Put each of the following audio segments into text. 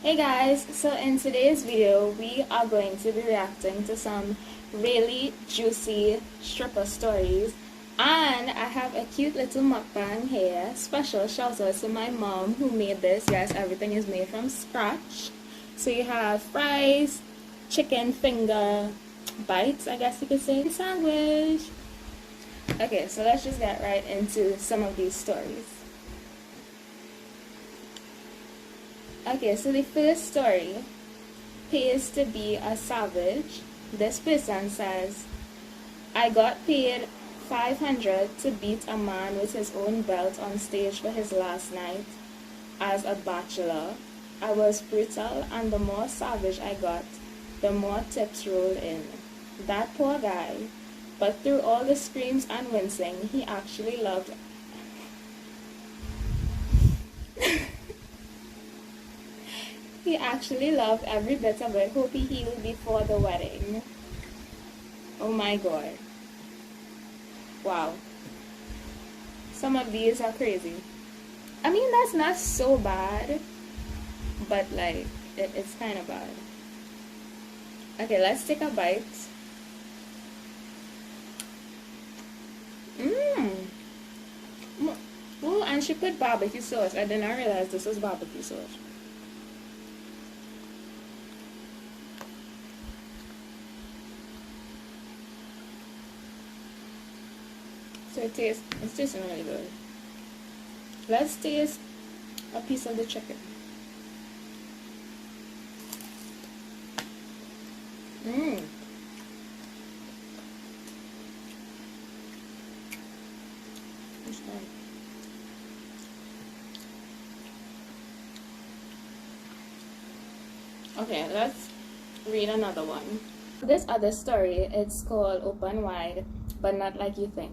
Hey guys, so in today's video we are going to be reacting to some really juicy stripper stories, and I have a cute little mukbang here. Special shout out to my mom who made this. Yes, everything is made from scratch. So you have fries, chicken finger bites, I guess you could say, sandwich. Okay, so let's just get right into some of these stories. Okay, so the first story pays to be a savage. This person says, I got paid $500 to beat a man with his own belt on stage for his last night as a bachelor. I was brutal, and the more savage I got, the more tips rolled in. That poor guy. But through all the screams and wincing, he actually loved He actually loved every bit of it. Hope he healed before the wedding. Oh my god. Wow. Some of these are crazy. I mean, that's not so bad, but like, it's kind of bad. Okay, let's take a bite. Oh, and she put barbecue sauce. I did not realize this was barbecue sauce. So it's tasting really good. Let's taste a piece of the chicken. It's good. Okay, let's read another one. This other story, it's called Open Wide, but not like you think.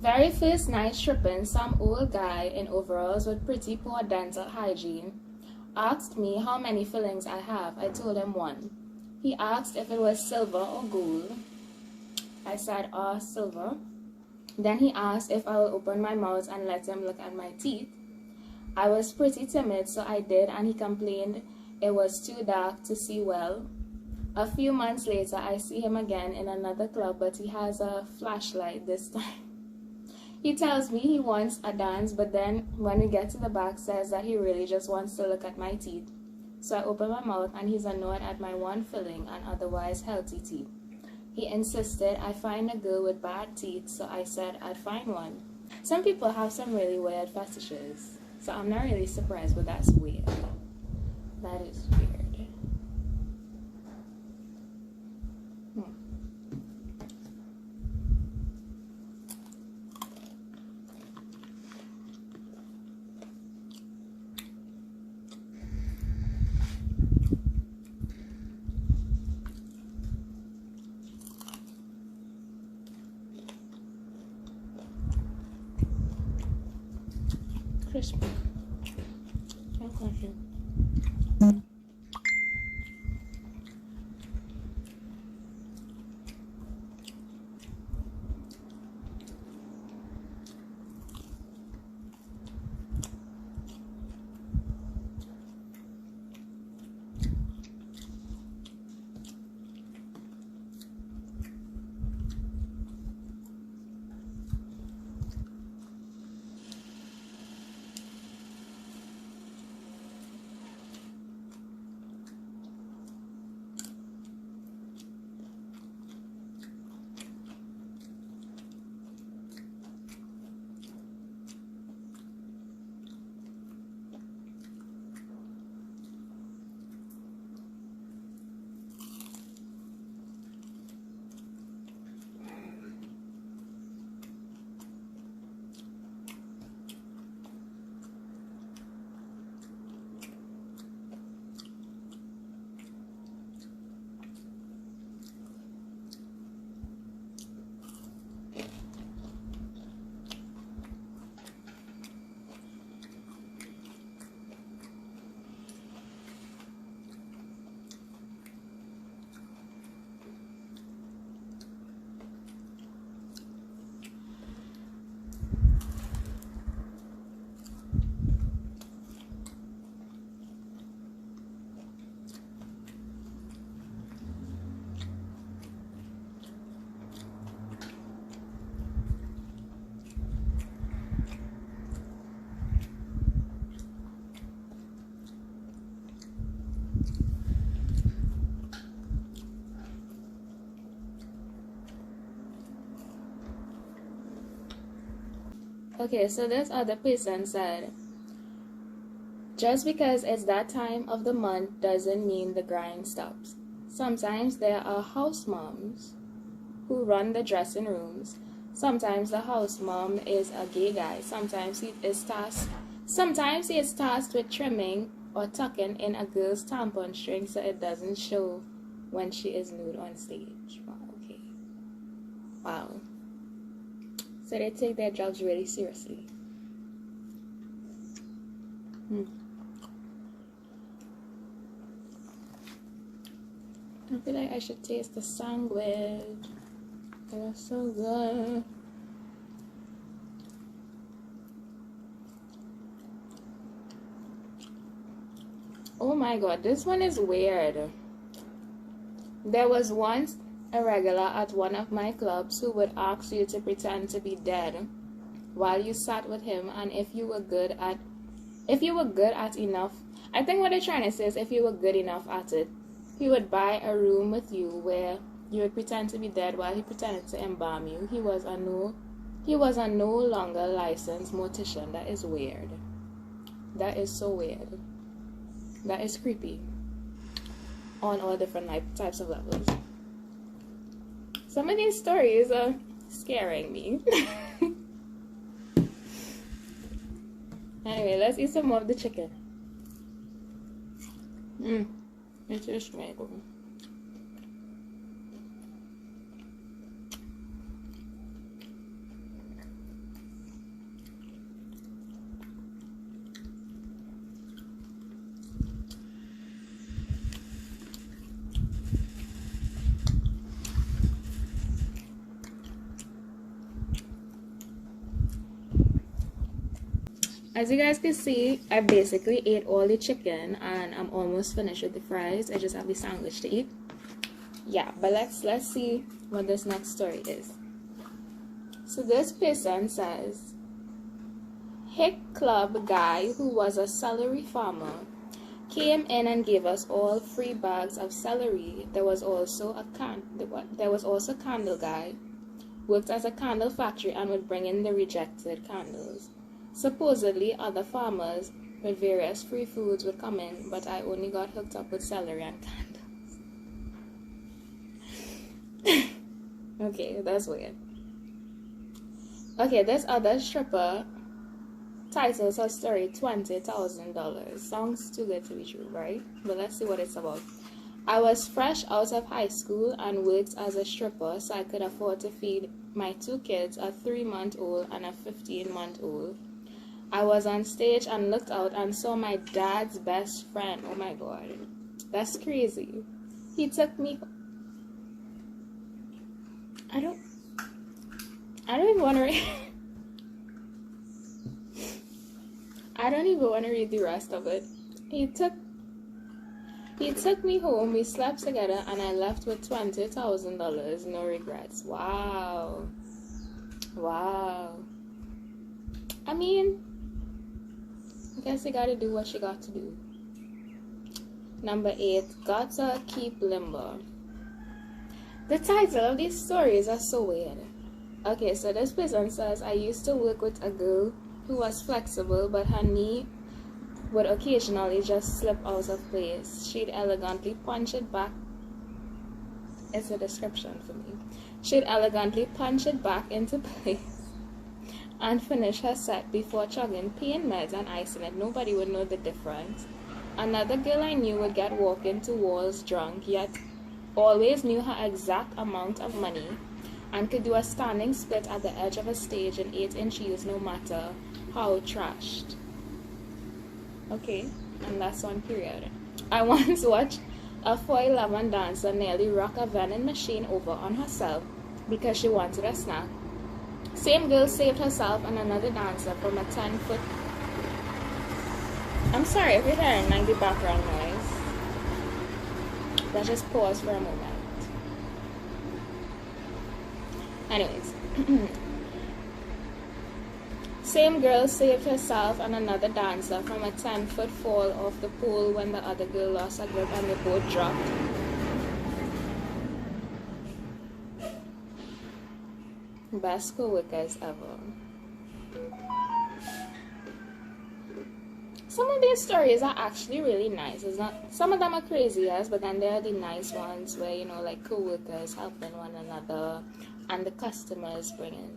Very first night stripping, some old guy in overalls with pretty poor dental hygiene asked me how many fillings I have. I told him one. He asked if it was silver or gold. I said, silver. Then he asked if I will open my mouth and let him look at my teeth. I was pretty timid, so I did, and he complained it was too dark to see well. A few months later, I see him again in another club, but he has a flashlight this time. He tells me he wants a dance, but then when we get to the back, says that he really just wants to look at my teeth. So I open my mouth, and he's annoyed at my one filling and otherwise healthy teeth. He insisted I find a girl with bad teeth, so I said I'd find one. Some people have some really weird fetishes, so I'm not really surprised, but that's weird. That is weird. Crispy. So crunchy. Okay, so this other person said, just because it's that time of the month doesn't mean the grind stops. Sometimes there are house moms who run the dressing rooms. Sometimes the house mom is a gay guy. Sometimes he is tasked with trimming or tucking in a girl's tampon string so it doesn't show when she is nude on stage. Wow, okay. Wow. So they take their jobs really seriously. I feel like I should taste the sandwich. It's so good. Oh my god, this one is weird. There was once a regular at one of my clubs who would ask you to pretend to be dead while you sat with him, and if you were good at enough, I think what they're trying to say is if you were good enough at it, he would buy a room with you where you would pretend to be dead while he pretended to embalm you. He was a no longer licensed mortician. That is weird. That is so weird. That is creepy. On all different types of levels. Some of these stories are scaring me. Anyway, let's eat some more of the chicken. It is very good. As you guys can see, I basically ate all the chicken and I'm almost finished with the fries. I just have the sandwich to eat. Yeah, but let's see what this next story is. So this person says, Hick Club guy who was a celery farmer came in and gave us all 3 bags of celery. There was also candle guy, worked as a candle factory and would bring in the rejected candles. Supposedly, other farmers with various free foods would come in, but I only got hooked up with celery and candles. Okay, that's weird. Okay, this other stripper titles her story $20,000. Sounds too good to be true, right? But let's see what it's about. I was fresh out of high school and worked as a stripper so I could afford to feed my 2 kids, a 3-month-old and a 15-month-old. I was on stage and looked out and saw my dad's best friend. Oh my god. That's crazy. He took me... I don't even want to read... I don't even want to read the rest of it. He took me home, we slept together, and I left with $20,000. No regrets. Wow. Wow. I mean... I guess you gotta do what you got to do. Number 8, gotta keep limber. The title of these stories are so weird. Okay, so this person says, I used to work with a girl who was flexible, but her knee would occasionally just slip out of place. She'd elegantly punch it back. It's a description for me. She'd elegantly punch it back into place and finish her set before chugging pain meds and icing it. Nobody would know the difference. Another girl I knew would get walking to walls drunk, yet always knew her exact amount of money and could do a standing split at the edge of a stage in 8-inch heels no matter how trashed. Okay, and that's one period. I once watched a 4'11" dancer nearly rock a vending machine over on herself because she wanted a snack. Same girl saved herself and another dancer from a 10-foot... I'm sorry if you're hearing like the background noise. Let's just pause for a moment. Anyways. Same girl saved herself and another dancer from a 10-foot fall off the pole when the other girl lost her grip and they both dropped. Best co-workers ever. some of these stories are actually really nice. It's not, some of them are crazy, yes, but then there are the nice ones where, you know, like co-workers helping one another and the customers bringing,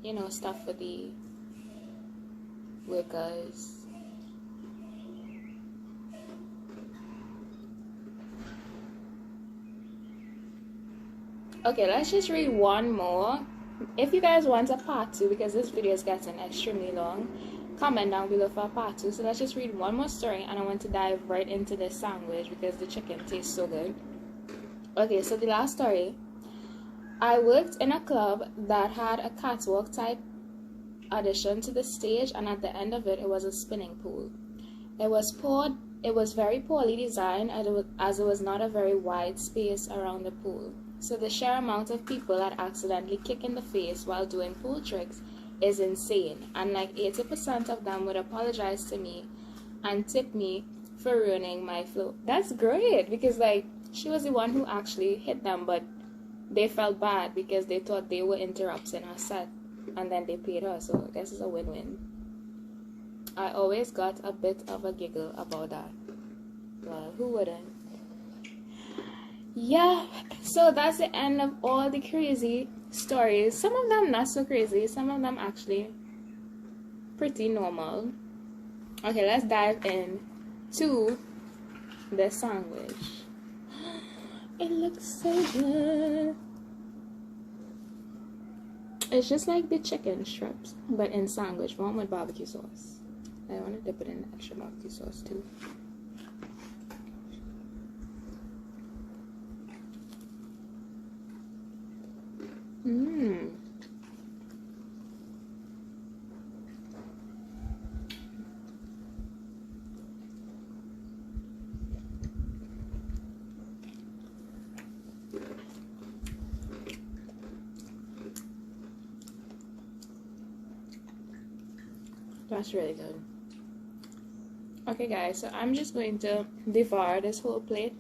you know, stuff for the workers. Okay, let's just read one more. If you guys want a part 2, because this video is getting extremely long, comment down below for a part 2. So let's just read one more story, and I want to dive right into this sandwich because the chicken tastes so good. Okay, so the last story. I worked in a club that had a catwalk type addition to the stage, and at the end of it, it was a spinning pool. It was very poorly designed, as it was not a very wide space around the pool. So the sheer amount of people that accidentally kick in the face while doing pool tricks is insane. And like 80% of them would apologize to me and tip me for ruining my flow. That's great, because like she was the one who actually hit them, but they felt bad because they thought they were interrupting her set, and then they paid her. So I guess it's a win-win. I always got a bit of a giggle about that. Well, who wouldn't? Yeah, so that's the end of all the crazy stories. Some of them not so crazy, some of them actually pretty normal. Okay, let's dive in to the sandwich. It looks so good. It's just like the chicken strips, but in sandwich form with barbecue sauce. I want to dip it in extra barbecue sauce too. That's really good. Okay guys, so I'm just going to devour this whole plate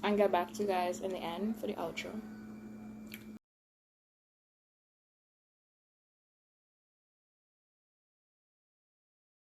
and get back to you guys in the end for the outro.